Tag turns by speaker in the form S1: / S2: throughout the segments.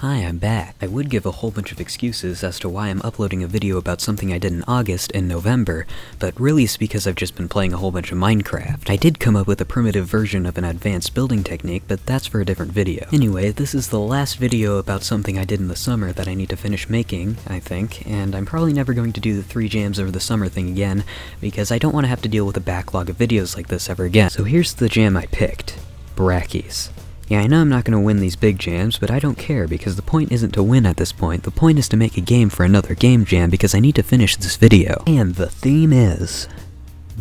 S1: Hi, I'm back. I would give a whole bunch of excuses as to why I'm uploading a video about something I did in August and November, but really it's because I've just been playing a whole bunch of Minecraft. I did come up with a primitive version of an advanced building technique, but that's for a different video. Anyway, this is the last video about something I did in the summer that I need to finish making, I think, and I'm probably never going to do the 3 jams over the summer thing again, because I don't want to have to deal with a backlog of videos like this ever again. So here's the jam I picked. Brackeys. Yeah, I know I'm not going to win these big jams, but I don't care because the point isn't to win at this point. The point is to make a game for another game jam because I need to finish this video. And the theme is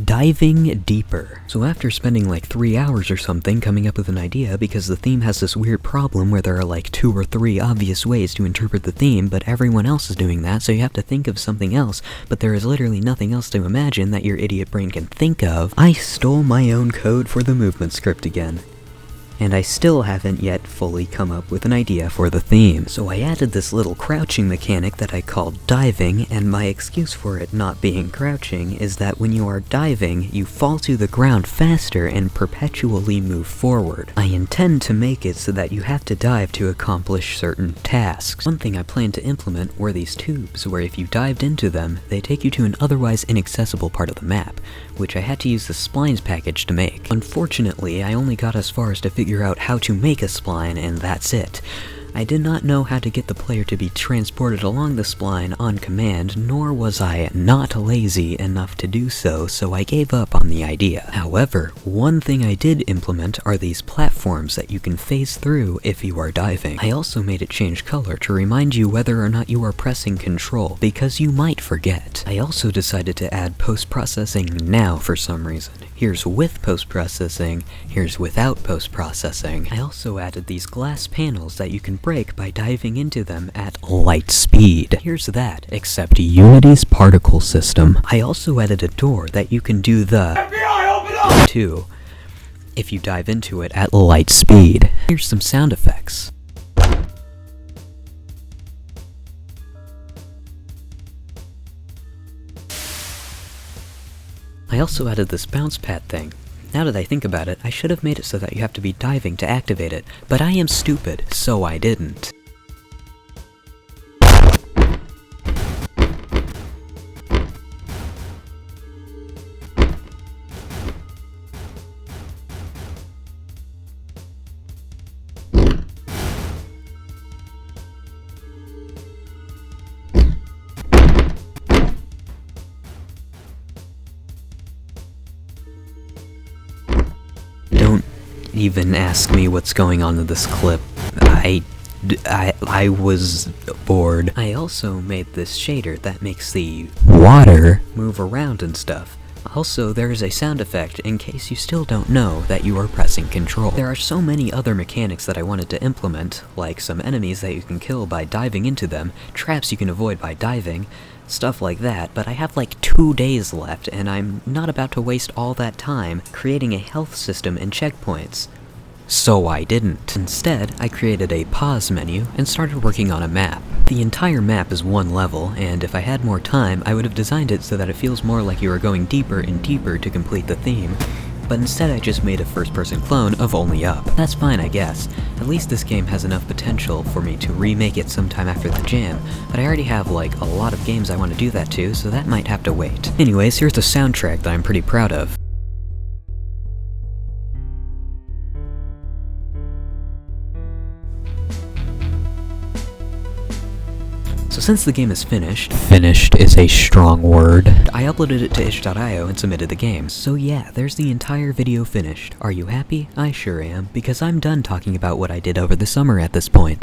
S1: diving deeper. So after spending like 3 hours or something coming up with an idea, because the theme has this weird problem where there are like 2 or 3 obvious ways to interpret the theme, but everyone else is doing that, so you have to think of something else, but there is literally nothing else to imagine that your idiot brain can think of. I stole my own code for the movement script again. And I still haven't yet fully come up with an idea for the theme. So I added this little crouching mechanic that I called diving, and my excuse for it not being crouching is that when you are diving, you fall to the ground faster and perpetually move forward. I intend to make it so that you have to dive to accomplish certain tasks. One thing I plan to implement were these tubes, where if you dived into them, they take you to an otherwise inaccessible part of the map, which I had to use the splines package to make. Unfortunately, I only got as far as to figure out how to make a spline, and that's it. I did not know how to get the player to be transported along the spline on command, nor was I not lazy enough to do so, so I gave up on the idea. However, one thing I did implement are these platforms that you can phase through if you are diving. I also made it change color to remind you whether or not you are pressing control, because you might forget. I also decided to add post-processing now for some reason. Here's with post-processing, here's without post-processing. I also added these glass panels that you can break by diving into them at light speed. Here's that, except Unity's particle system. I also added a door that you can do the FBI, open up! To if you dive into it at light speed. Here's some sound effects. I also added this bounce pad thing. Now that I think about it, I should have made it so that you have to be diving to activate it, but I am stupid, so I didn't. Don't even ask me what's going on in this clip. I was bored. I also made this shader that makes the water move around and stuff. Also, there is a sound effect in case you still don't know that you are pressing control. There are so many other mechanics that I wanted to implement, like some enemies that you can kill by diving into them, traps you can avoid by diving, stuff like that, but I have like 2 days left, and I'm not about to waste all that time creating a health system and checkpoints. So I didn't. Instead, I created a pause menu and started working on a map. The entire map is 1 level, and if I had more time, I would have designed it so that it feels more like you are going deeper and deeper to complete the theme. But instead I just made a first-person clone of Only Up. That's fine, I guess. At least this game has enough potential for me to remake it sometime after the jam, but I already have like a lot of games I want to do that to, so that might have to wait. Anyways, here's the soundtrack that I'm pretty proud of. So since the game is finished is a strong word, I uploaded it to itch.io and submitted the game. So yeah, there's the entire video finished. Are you happy? I sure am, because I'm done talking about what I did over the summer at this point.